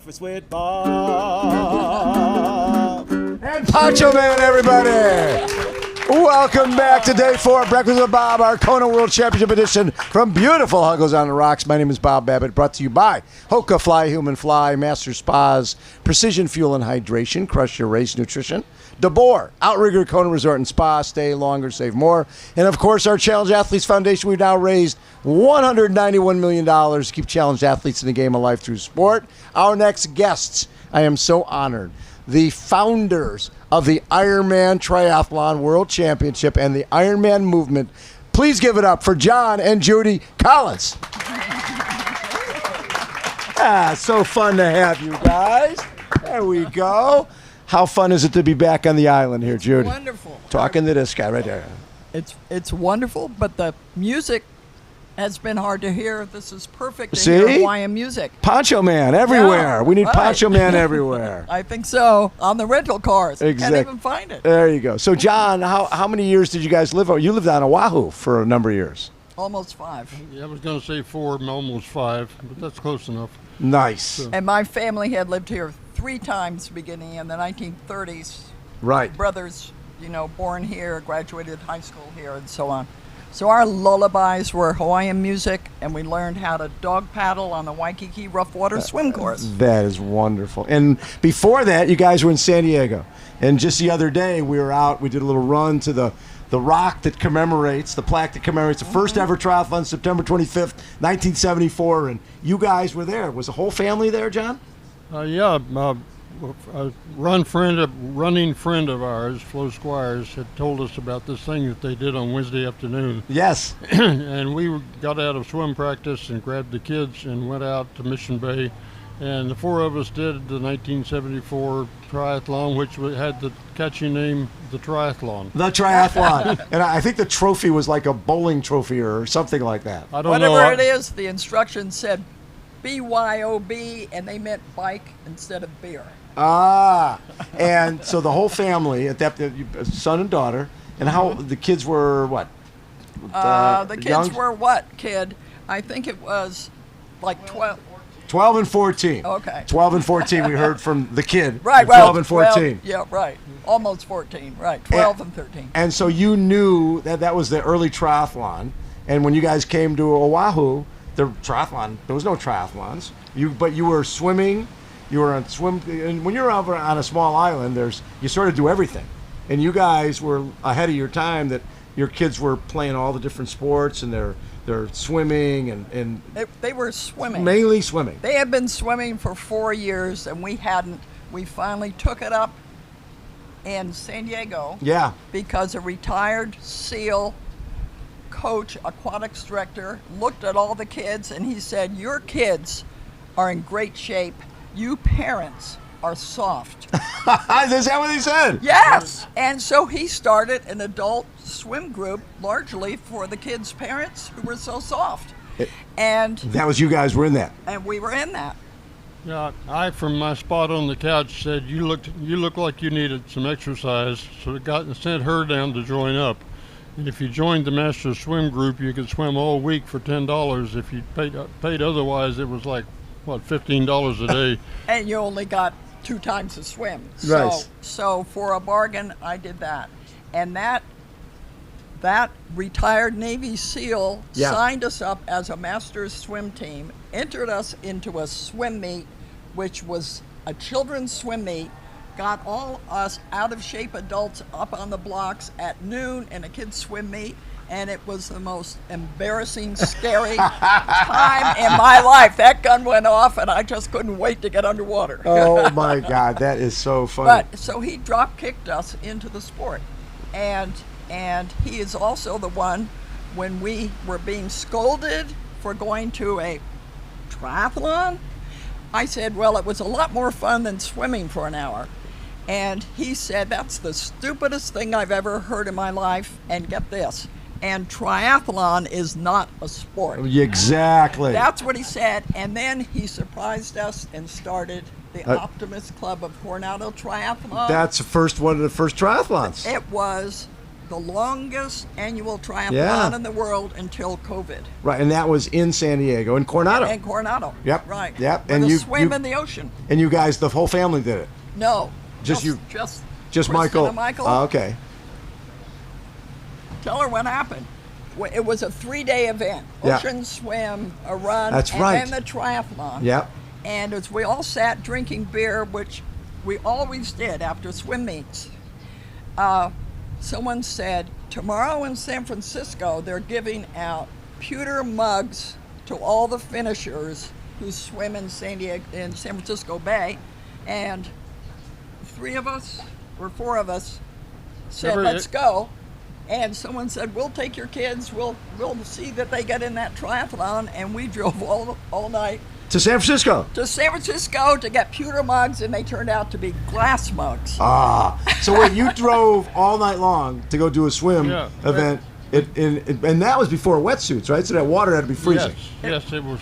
Breakfast with Bob. And Poncho Man, everybody. Welcome back to day 4 of Breakfast with Bob, our Kona World Championship edition from beautiful Huggo's on the Rocks. My name is Bob Babbitt, brought to you by HOKA Fly Human Fly, Master Spas, Precision Fuel and Hydration, Crush Your Race Nutrition, Deboer, Outrigger, Kona Resort and Spa, stay longer, save more. And of course, our Challenge Athletes Foundation, we've now raised $191 million to keep challenged athletes in the game of life through sport. Our next guests, I am so honored, the founders of the Ironman Triathlon World Championship and the Ironman movement. Please give it up for John and Judy Collins. So fun to have you guys. There we go. How fun is it to be back on the island here, Judy? Wonderful. Talking to this guy right there. It's wonderful, but the music has been hard to hear. This is perfect to See? hear Hawaiian music. Poncho Man everywhere. Yeah, we need right. Poncho Man everywhere. I think so. On the rental cars. Exactly. Can't even find it. There you go. So, John, how many years did you guys live? You lived on Oahu for a number of years. Almost 5. Yeah, I was going to say 4, almost 5, but that's close enough. Nice. And my family had lived here 3 times beginning in the 1930s. Right. Brothers, born here, graduated high school here, and so on. So our lullabies were Hawaiian music, and we learned how to dog paddle on the Waikiki rough water swim course. That is wonderful. And before that, you guys were in San Diego. And just the other day, we were out. We did a little run to the rock that commemorates, the plaque that commemorates the first ever triathlon, September 25th, 1974. And you guys were there. Was the whole family there, John? Yeah, a running friend of ours, Flo Squires, had told us about this thing that they did on Wednesday afternoon. Yes. And we got out of swim practice and grabbed the kids and went out to Mission Bay. And the 4 of us did the 1974 triathlon, which had the catchy name, the Triathlon. The Triathlon. And I think the trophy was like a bowling trophy or something like that. I don't know. Whatever it is, the instructions said BYOB, and they meant bike instead of beer. And so the whole family, at that son and daughter, and how the kids were what? The kids were what, kid? I think it was like 12. 12 and 14. Okay. 12 and 14, we heard from the kid. Right, 12 and 14. Yeah, right. Almost 14, right. 12 and 13. And so you knew that was the early triathlon. And when you guys came to Oahu, the triathlon, there was no triathlons. But you were swimming. You were on swim, and when you're over on a small island, you sort of do everything. And you guys were ahead of your time. That your kids were playing all the different sports, and they're swimming and They were swimming. Mainly swimming. They had been swimming for 4 years, and we hadn't. We finally took it up in San Diego. Yeah. Because a retired SEAL coach, aquatics director, looked at all the kids, and he said, "Your kids are in great shape. You parents are soft." Is that what he said? Yes. And so he started an adult swim group largely for the kids' parents who were so soft. And that was you guys were in that. And we were in that. Yeah, I, from my spot on the couch, said, you look like you needed some exercise, so it sent her down to join up. And if you joined the Master Swim group, you could swim all week for $10. If you paid otherwise, it was like, $15 a day. And you only got 2 times to swim. Nice. So for a bargain, I did that. And that retired Navy SEAL signed us up as a master's swim team, entered us into a swim meet, which was a children's swim meet, got all us out-of-shape adults up on the blocks at noon in a kids' swim meet, and it was the most embarrassing, scary time in my life. That gun went off, and I just couldn't wait to get underwater. Oh, my God. That is so funny. But so he drop-kicked us into the sport. And he is also the one, when we were being scolded for going to a triathlon, I said, well, it was a lot more fun than swimming for an hour. And he said, that's the stupidest thing I've ever heard in my life. And get this. And triathlon is not a sport. Exactly. That's what he said. And then he surprised us and started the Optimist Club of Coronado Triathlon. That's one of the first triathlons. It was the longest annual triathlon Yeah. in the world until COVID. Right, and that was in San Diego, in Coronado. And Coronado. Yep. Right. Yep. With And a you swim you- in the ocean. And you guys, the whole family did it. No. Just you- Just Just Kristen Michael. and Michael. Oh, okay. Tell her what happened. It was a 3-day event. Yeah. Ocean swim, a run, That's and right. then the triathlon. Yep. And as we all sat drinking beer, which we always did after swim meets, someone said, tomorrow in San Francisco, they're giving out pewter mugs to all the finishers who swim in San Francisco Bay. And 3 of us or 4 of us said, let's go. And someone said, we'll take your kids, we'll see that they get in that triathlon. And we drove all night To San Francisco. to San Francisco to get pewter mugs, and they turned out to be glass mugs. So wait, you drove all night long to go do a swim Yeah. event, and that was before wetsuits, right? So that water had to be freezing. Yes, it was.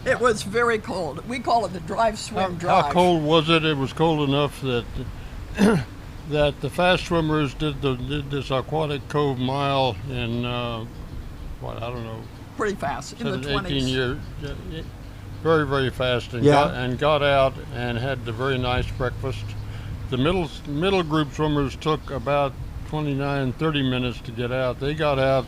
It was very cold. We call it the drive, swim, drive. How cold was it? It was cold enough that that the fast swimmers did this aquatic cove mile in I don't know, Pretty fast, in the 18 20s. years. Very, very fast, and got out and had the very nice breakfast. The middle group swimmers took about 29, 30 minutes to get out. They got out,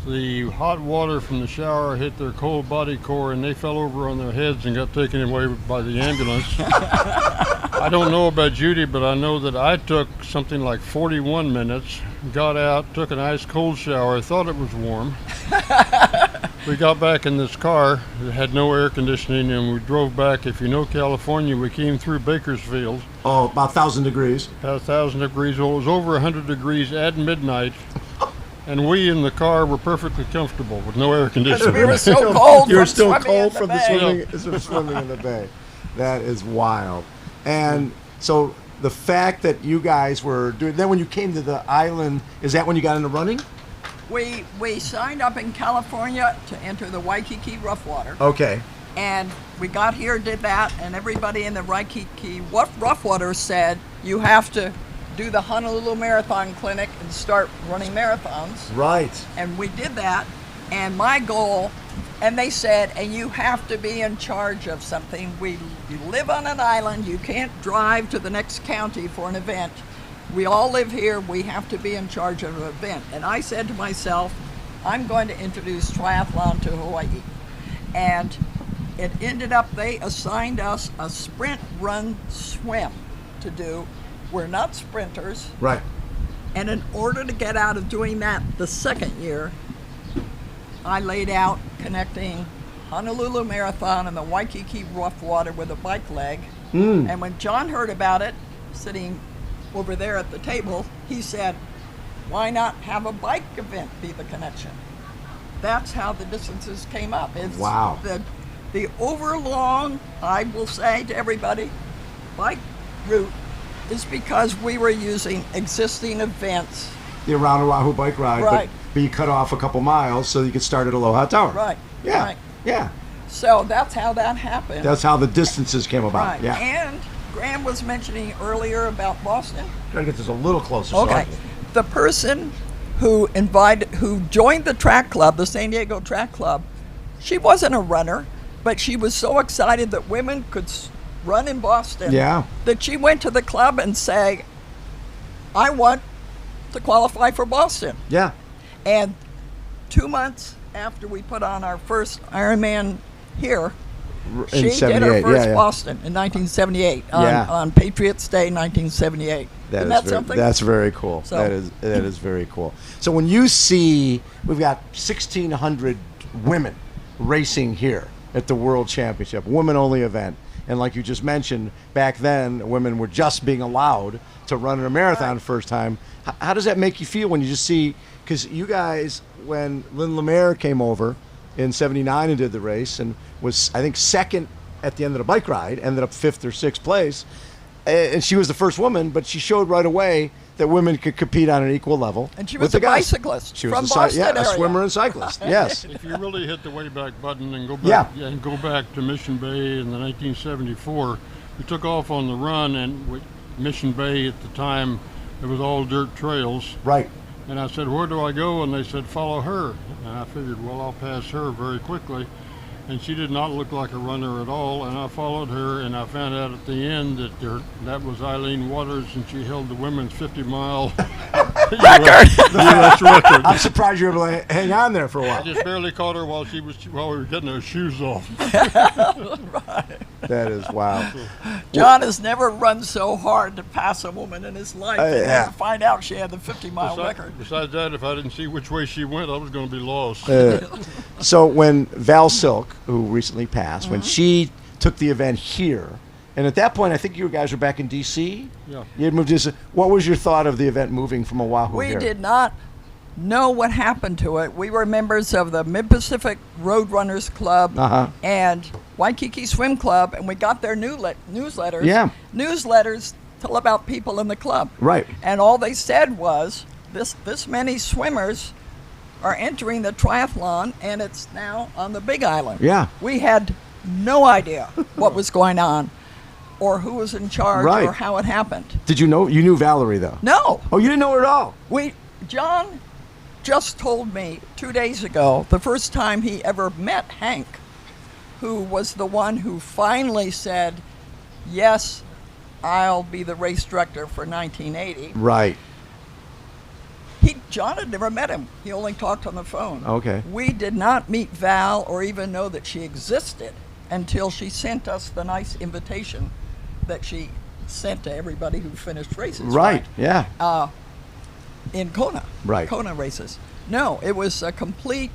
the hot water from the shower hit their cold body core, and they fell over on their heads and got taken away by the ambulance. I don't know about Judy, but I know that I took something like 41 minutes, got out, took an ice cold shower, thought it was warm. We got back in this car, it had no air conditioning, and we drove back. If you know California, we came through Bakersfield. Oh, about 1,000 degrees. About 1,000 degrees. Well, it was over 100 degrees at midnight, and we in the car were perfectly comfortable with no air conditioning. We were so cold. You were from still swimming cold in the from bay. the swimming in the bay. That is wild. And so the fact that you guys were doing, then when you came to the island, is that when you got into running? We signed up in California to enter the Waikiki rough water. Okay. And we got here, did that, and everybody in the Waikiki rough water said, you have to do the Honolulu Marathon Clinic and start running marathons. Right. And we did that, and my goal, and they said, and you have to be in charge of something. You live on an island, you can't drive to the next county for an event. We all live here, we have to be in charge of an event. And I said to myself, I'm going to introduce triathlon to Hawaii. And it ended up, they assigned us a sprint, run, swim to do. We're not sprinters. Right. And in order to get out of doing that the second year, I laid out connecting Honolulu Marathon and the Waikiki rough water with a bike leg. And when John heard about it, sitting over there at the table, he said, why not have a bike event be the connection? That's how the distances came up. It's Wow. The overlong, I will say to everybody, bike route is because we were using existing events. The Around Oahu bike ride, Right. but you cut off a couple miles so you could start at Aloha Tower. Right. Yeah. Right. Yeah. So that's how that happened. That's how the distances came about. right. Yeah. And Graham was mentioning earlier about Boston. Try to get this a little closer. Okay. The person who joined the track club, the San Diego Track Club, she wasn't a runner, but she was so excited that women could run in Boston that she went to the club and say, I want to qualify for Boston. Yeah. And 2 months after we put on our first Ironman here, she did her first Boston in 1978 on Patriots Day 1978. Isn't that something? That's very cool. So, that is very cool. So when you see, we've got 1,600 women racing here at the World Championship, women-only event. And like you just mentioned, back then, women were just being allowed to run in a marathon first time. How does that make you feel when you just see, because you guys, when Lynn Lemaire came over in 79 and did the race and was, I think, second at the end of the bike ride, ended up 5th or 6th place, and she was the first woman, but she showed right away that women could compete on an equal level. And she with was the a guys. bicyclist She was from Boston a area. swimmer and cyclist. Yes. If you really hit the way back button and go back and go back to Mission Bay in the 1974, we took off on the run, and Mission Bay at the time, it was all dirt trails. Right. And I said, where do I go? And they said, follow her. And I figured, well, I'll pass her very quickly. And she did not look like a runner at all. And I followed her, and I found out at the end that was Eileen Waters, and she held the women's 50-mile U.S. record. I'm surprised you were able to hang on there for a I while. just barely caught her while we were getting her shoes off. Right. That is wow. John has never run so hard to pass a woman in his life. And yeah. then to find out she had the 50-mile record. Besides that, if I didn't see which way she went, I was going to be lost. So when Val Silk, who recently passed, when she took the event here, and at that point, I think you guys were back in D.C. Yeah. You had moved to. What was your thought of the event moving from Oahu We here? did not know what happened to it. We were members of the Mid-Pacific Roadrunners Club and Waikiki Swim Club, and we got their newsletters. Yeah. Newsletters tell about people in the club. Right. And all they said was, this many swimmers are entering the triathlon, and it's now on the Big Island. Yeah. We had no idea what was going on or who was in charge Right. or how it happened. Did you know? You knew Valerie, though. No. Oh, you didn't know her at all? John just told me 2 days ago, the first time he ever met Hank, who was the one who finally said, yes, I'll be the race director for 1980. Right. John had never met him. He only talked on the phone. Okay. We did not meet Val or even know that she existed until she sent us the nice invitation that she sent to everybody who finished races. Right. Yeah. In Kona. Right. Kona races. No, it was a complete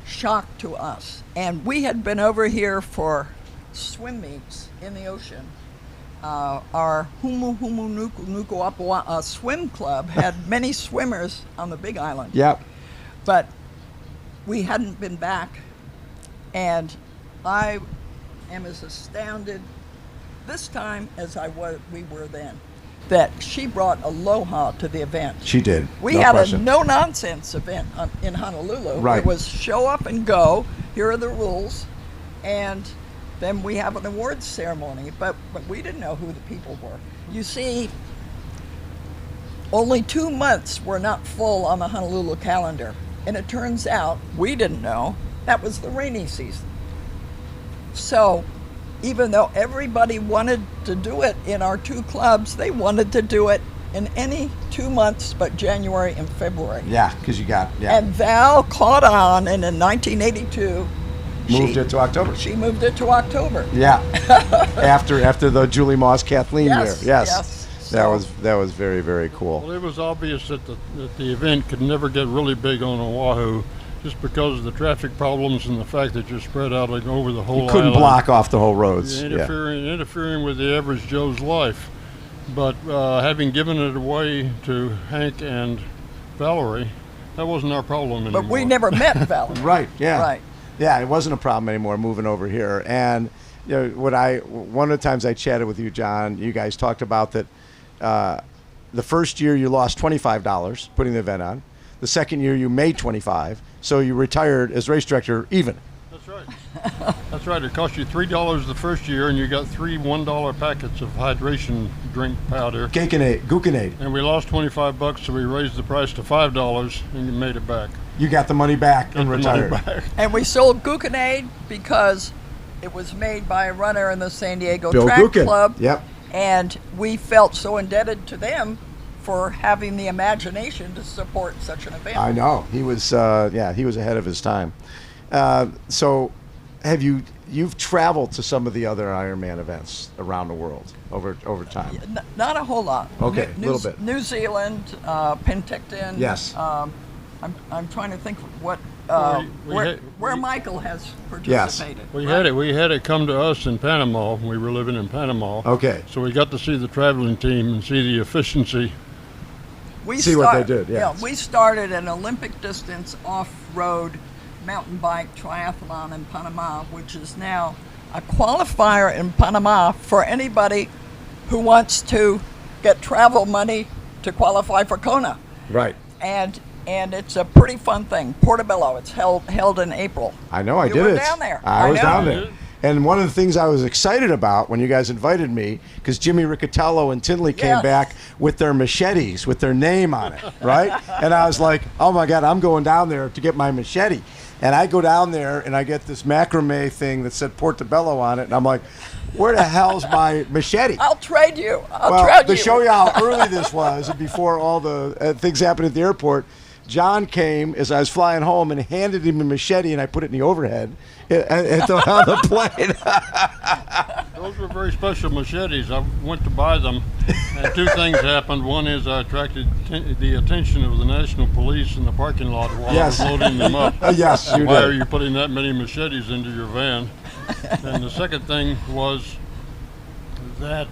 shock to us. And we had been over here for swim meets in the ocean. Our Humu Nuku Nuku Apua swim club had many swimmers on the Big Island. Yep. But we hadn't been back, and I am as astounded this time as we were then, that she brought aloha to the event. She did. We No had question. a no-nonsense event in Honolulu. Right. It was show up and go, here are the rules, and then we have an awards ceremony, but we didn't know who the people were. You see, only 2 months were not full on the Honolulu calendar, and it turns out, we didn't know, that was the rainy season. So, even though everybody wanted to do it in our two clubs, they wanted to do it in any 2 months but January and February. Yeah, because you got, And Val caught on, and in 1982, moved it to October. she moved it to October. Yeah. after the Julie Moss Kathleen Yes, year. Yes. yes. That was very, very cool. Well, it was obvious that the event could never get really big on Oahu just because of the traffic problems and the fact that you're spread out like over the whole You couldn't island. block off the whole roads. Interfering with the average Joe's life. But having given it away to Hank and Valerie, that wasn't our problem anymore. But we never met Valerie. Right, yeah. Right. Yeah, it wasn't a problem anymore moving over here. And you know, one of the times I chatted with you, John, you guys talked about that the first year you lost $25 putting the event on. The second year you made $25, so you retired as race director even. That's right. That's right. It cost you $3 the first year, and you got 3 $1 packets of hydration drink powder. Gookanade. And we lost $25, so we raised the price to $5, and you made it back. You got the money back and retired. And we sold Gookanade because it was made by a runner in the San Diego Bill Track Gookin. Club. Yep. And we felt so indebted to them for having the imagination to support such an event. I know. He was he was ahead of his time. So you've traveled to some of the other Ironman events around the world over time? Not a whole lot. Okay, a little bit. New Zealand, Penticton. Yes. I'm trying to think what where Michael has participated. We had it come to us in Panama. We were living in Panama. Okay. So we got to see the traveling team and see the efficiency. What they did. Yeah. We started an Olympic distance off-road mountain bike triathlon in Panama, which is now a qualifier in Panama for anybody who wants to get travel money to qualify for Kona. Right. And it's a pretty fun thing. Portobello. It's held in April. I know. I You did were it. down there. I was know. down there. And one of the things I was excited about when you guys invited me, because Jimmy Riccatello and Tinley came Yes. back with their machetes, with their name on it, right? And I was like, oh my God, I'm going down there to get my machete. And I go down there and I get this macrame thing that said Portobello on it. And I'm like, where the hell's my machete? I'll trade you. Well, trade to you. show you how early this was, and before all the things happened at the airport, John came as I was flying home and handed him a machete, and I put it in the overhead on the plane. Those were very special machetes. I went to buy them, and two things happened. One is I attracted the attention of the National Police in the parking lot while Yes. I was loading them up. Yes, you Why did. are you putting that many machetes into your van? And the second thing was that,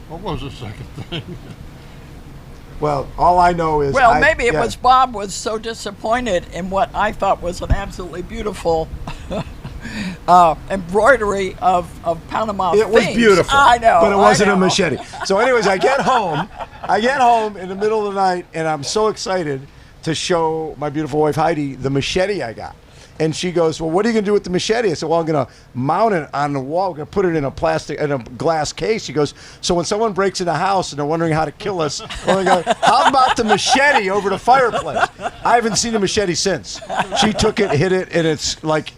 what was the second thing? Well, all I know is... Well, maybe it was Bob was so disappointed in what I thought was an absolutely beautiful embroidery of Panama It was themes. beautiful. I know. But it I wasn't a know. machete. So anyways, I get home in the middle of the night, and I'm so excited to show my beautiful wife Heidi the machete I got. And she goes, well, what are you going to do with the machete? I said, well, I'm going to mount it on the wall. I'm going to put it in a glass case. She goes, so when someone breaks in a house and they're wondering how to kill us, well, they go, how about the machete over the fireplace? I haven't seen a machete since. She took it, hit it, and it's like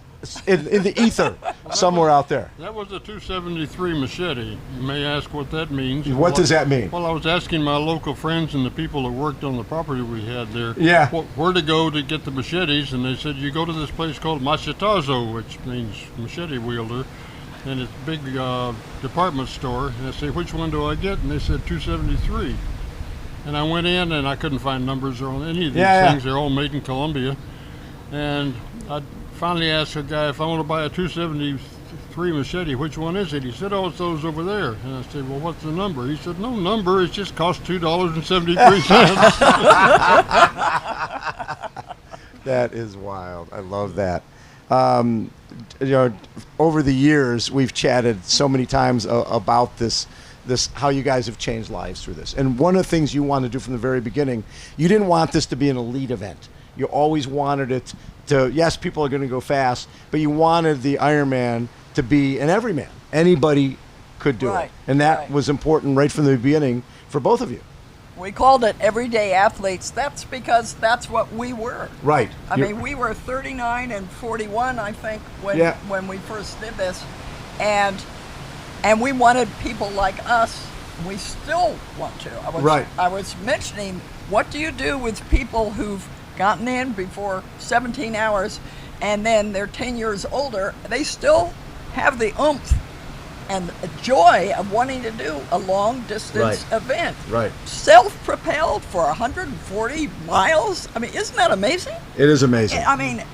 in the ether somewhere out there. That was a 273 machete. You may ask what that means. What does that mean? Well, I was asking my local friends and the people that worked on the property we had there where to go to get the machetes, and they said, you go to this place called Machetazo, which means machete wielder, and it's a big department store. And I say, which one do I get? And they said 273. And I went in, and I couldn't find numbers on any of these things. They're all made in Colombia. And I finally asked a guy, if I want to buy a 273 machete, which one is it? He said, oh, it's those over there. And I said, well, what's the number? He said, no number, it just costs $2.73. That is wild. I love that. Over the years, we've chatted so many times about this how you guys have changed lives through this. And one of the things you wanted to do from the very beginning, you didn't want this to be an elite event. You always wanted it to, yes, people are going to go fast, but you wanted the Ironman to be an everyman. Anybody could do it. And that was important right from the beginning for both of you. We called it everyday athletes. That's because that's what we were. Right. I mean, we were 39 and 41, I think, when we first did this. And we wanted people like us. We still want to. I was mentioning, what do you do with people who've gotten in before 17 hours and then they're 10 years older? They still have the oomph and joy of wanting to do a long distance event. Right. Self-propelled for 140 miles. I mean, isn't that amazing? It is amazing. I mean,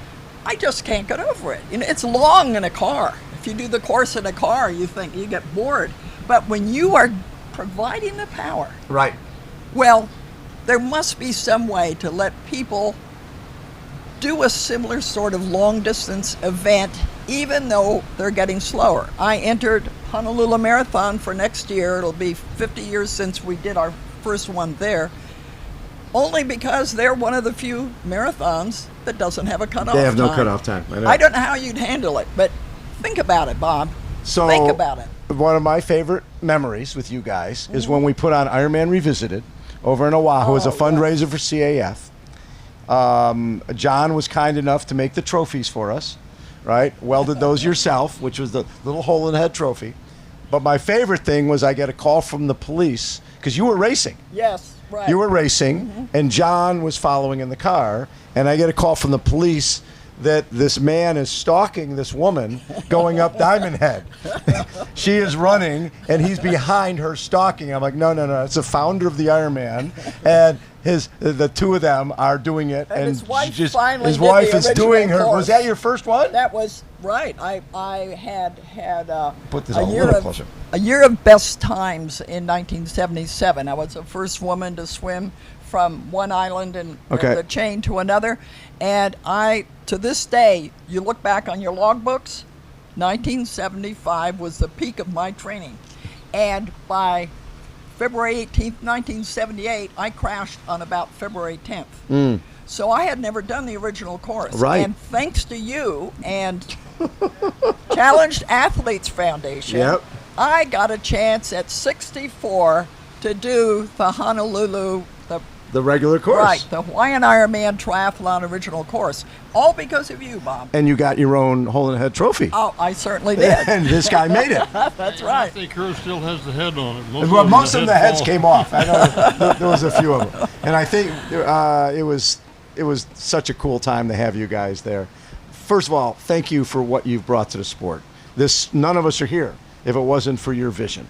I just can't get over it. You know, it's long in a car. If you do the course in a car, you think you get bored. But when you are providing the power, right. Well, there must be some way to let people do a similar sort of long distance event, even though they're getting slower. I entered Honolulu Marathon for next year. It'll be 50 years since we did our first one there, only because they're one of the few marathons that doesn't have a cutoff time. They have no cutoff time. I don't know how you'd handle it, but think about it, Bob. So think about it. One of my favorite memories with you guys is when we put on Ironman Revisited over in Oahu as a fundraiser for CAF. John was kind enough to make the trophies for us, right? Welded those yourself, which was the little hole in the head trophy. But my favorite thing was I get a call from the police, because you were racing. Yes, right. You were racing, and John was following in the car, and I get a call from the police that this man is stalking this woman going up Diamond Head. She is running, and he's behind her stalking. I'm like, no, it's the founder of the Ironman, and the two of them are doing it. And his wife is doing her. Course. Was that your first one? That was right. I had Put this a year of best times in 1977. I was the first woman to swim from one island in the chain to another, and to this day, you look back on your logbooks, 1975 was the peak of my training, and by February 18th, 1978, I crashed on about February 10th. So I had never done the original course. Right. And thanks to you and Challenged Athletes Foundation. Yep. I got a chance at 64 to do the Honolulu, The regular course. right, the Hawaiian Ironman Triathlon original course. All because of you, Bob. And you got your own hole in the head trophy. Oh, I certainly did. And this guy made it. That's I right. think hers still has the head on it. Well, most of the heads fall. came off. I know there was a few of them. And I think it was such a cool time to have you guys there. First of all, thank you for what you've brought to the sport. None of us are here if it wasn't for your vision.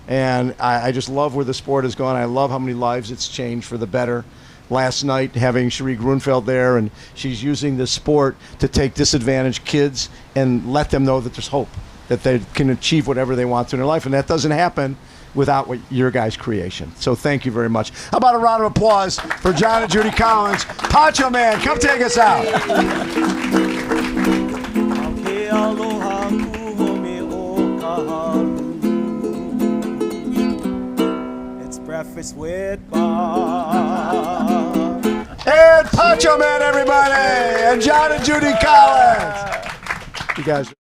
And I just love where the sport has gone. I love how many lives it's changed for the better. Last night, having Cherie Grunfeld there, and she's using the sport to take disadvantaged kids and let them know that there's hope, that they can achieve whatever they want to in their life. And that doesn't happen without your guys' creation. So thank you very much. How about a round of applause for John and Judy Collins? Poncho Man, come take us out. Breakfast with Bob. And Poncho Man, everybody, and John and Judy Collins. You guys.